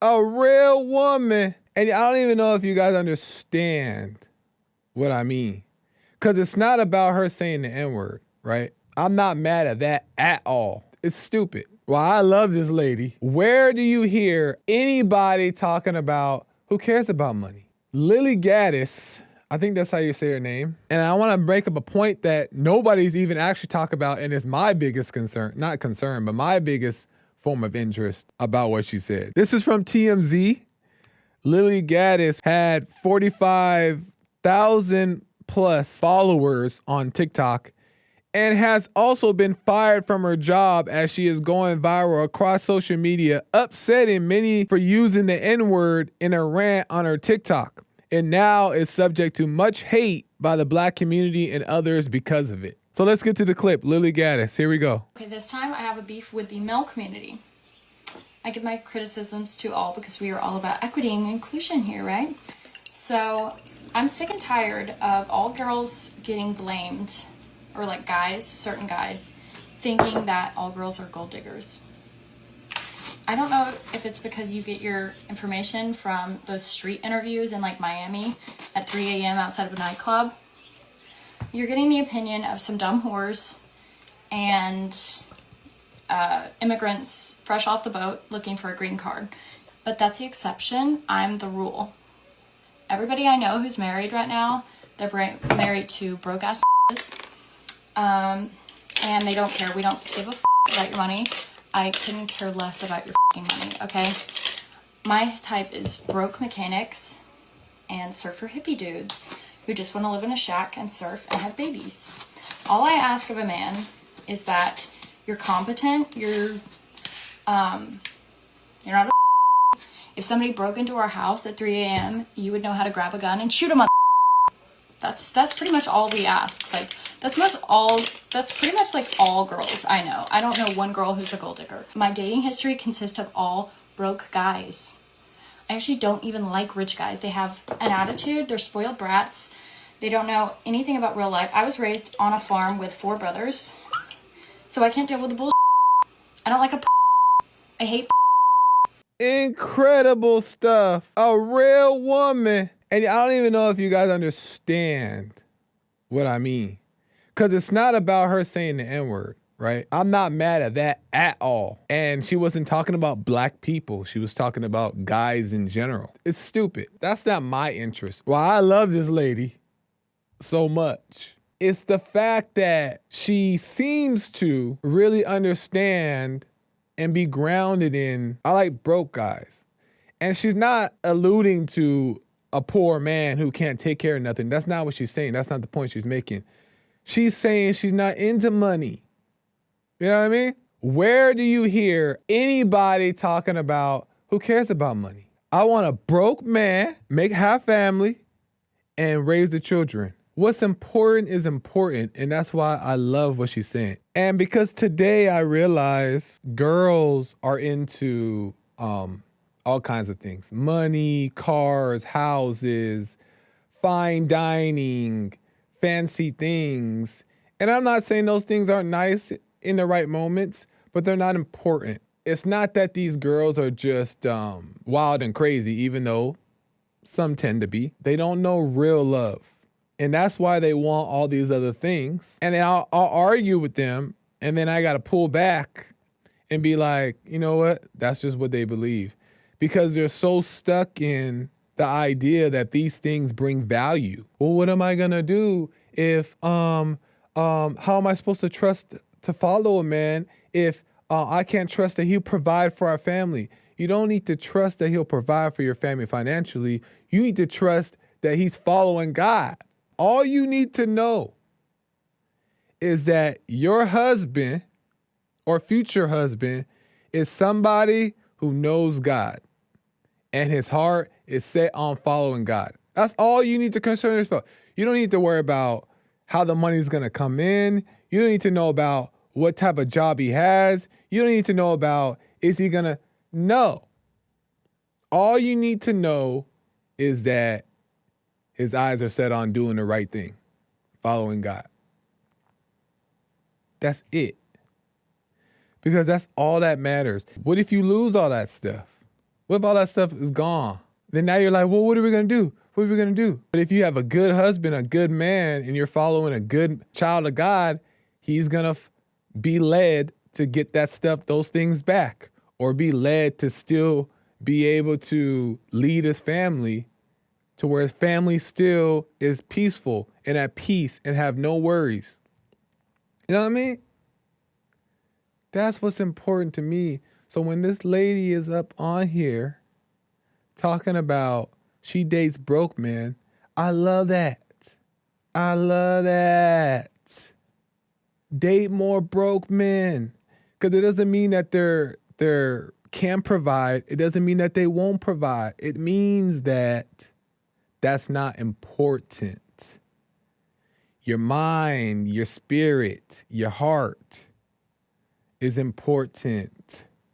A real woman. And I don't even know if you guys understand what I mean. Because it's not about her saying the N-word, right? I'm not mad at that at all. It's stupid. Well, I love this lady. Where do you hear anybody talking about who cares about money? Lilly Gaddis, I think that's how you say her name. And I want to break up a point that nobody's even actually talked about, and it's my biggest concern, not concern, but my biggest form of interest about what she said. This is from TMZ. Lilly Gaddis had 45,000 plus followers on TikTok and has also been fired from her job as she is going viral across social media, upsetting many for using the N-word in a rant on her TikTok, and now is subject to much hate by the Black community and others because of it. So let's get to the clip. Lilly Gaddis, here we go. Okay, this time I have a beef with the male community. I give my criticisms to all because we are all about equity and inclusion here, right? So I'm sick and tired of all girls getting blamed, or like guys, certain guys, thinking that all girls are gold diggers. I don't know if it's because you get your information from those street interviews in like Miami at 3 a.m. outside of a nightclub. You're getting the opinion of some dumb whores and immigrants fresh off the boat looking for a green card. But that's the exception. I'm the rule. Everybody I know who's married right now, they're married to broke ass and they don't care. We don't give a about your money. I couldn't care less about your money, okay? My type is broke mechanics and surfer hippie dudes who just want to live in a shack and surf and have babies. All I ask of a man is that you're competent, you're not a if somebody broke into our house at 3 a.m., you would know how to grab a gun and shoot them. That's pretty much all we ask. Like that's pretty much like all girls I know. I don't know one girl who's a gold digger. My dating history consists of all broke guys. I actually don't even like rich guys. They have an attitude, they're spoiled brats. They don't know anything about real life. I was raised on a farm with 4 brothers, so I can't deal with the bullshit. I don't like I hate Incredible stuff. A real woman. And I don't even know if you guys understand what I mean. Because it's not about her saying the N-word, right? I'm not mad at that at all. And she wasn't talking about Black people. She was talking about guys in general. It's stupid. That's not my interest. Well, I love this lady so much. It's the fact that she seems to really understand and be grounded in, I like broke guys. And she's not alluding to a poor man who can't take care of nothing. That's not what she's saying. That's not the point she's making. She's saying she's not into money. You know what I mean? Where do you hear anybody talking about who cares about money? I want a broke man, have family, and raise the children. What's important is important, and that's why I love what she's saying. And because today I realize girls are into all kinds of things. Money, cars, houses, fine dining, fancy things. And I'm not saying those things aren't nice in the right moments, but they're not important. It's not that these girls are just wild and crazy, even though some tend to be. They don't know real love. And that's why they want all these other things. And then I'll argue with them, and then I got to pull back and be like, you know what? That's just what they believe. Because they're so stuck in the idea that these things bring value. Well, what am I gonna do if, how am I supposed to trust to follow a man if I can't trust that he'll provide for our family? You don't need to trust that he'll provide for your family financially. You need to trust that he's following God. All you need to know is that your husband or future husband is somebody who knows God and his heart is set on following God. That's all you need to concern yourself about. You don't need to worry about how the money's gonna come in. You don't need to know about what type of job he has. You don't need to know about, is he gonna, no. All you need to know is that his eyes are set on doing the right thing, following God. That's it. Because that's all that matters. What if you lose all that stuff? What if all that stuff is gone? Then now you're like, well, what are we gonna do? What are we gonna do? But if you have a good husband, a good man, and you're following a good child of God, he's gonna be led to get that stuff, those things back, or be led to still be able to lead his family to where his family still is peaceful and at peace and have no worries. You know what I mean? That's what's important to me. So when this lady is up on here talking about she dates broke men, I love that. I love that. Date more broke men. Because it doesn't mean that they're can provide. It doesn't mean that they won't provide. It means that that's not important. Your mind, your spirit, your heart is important.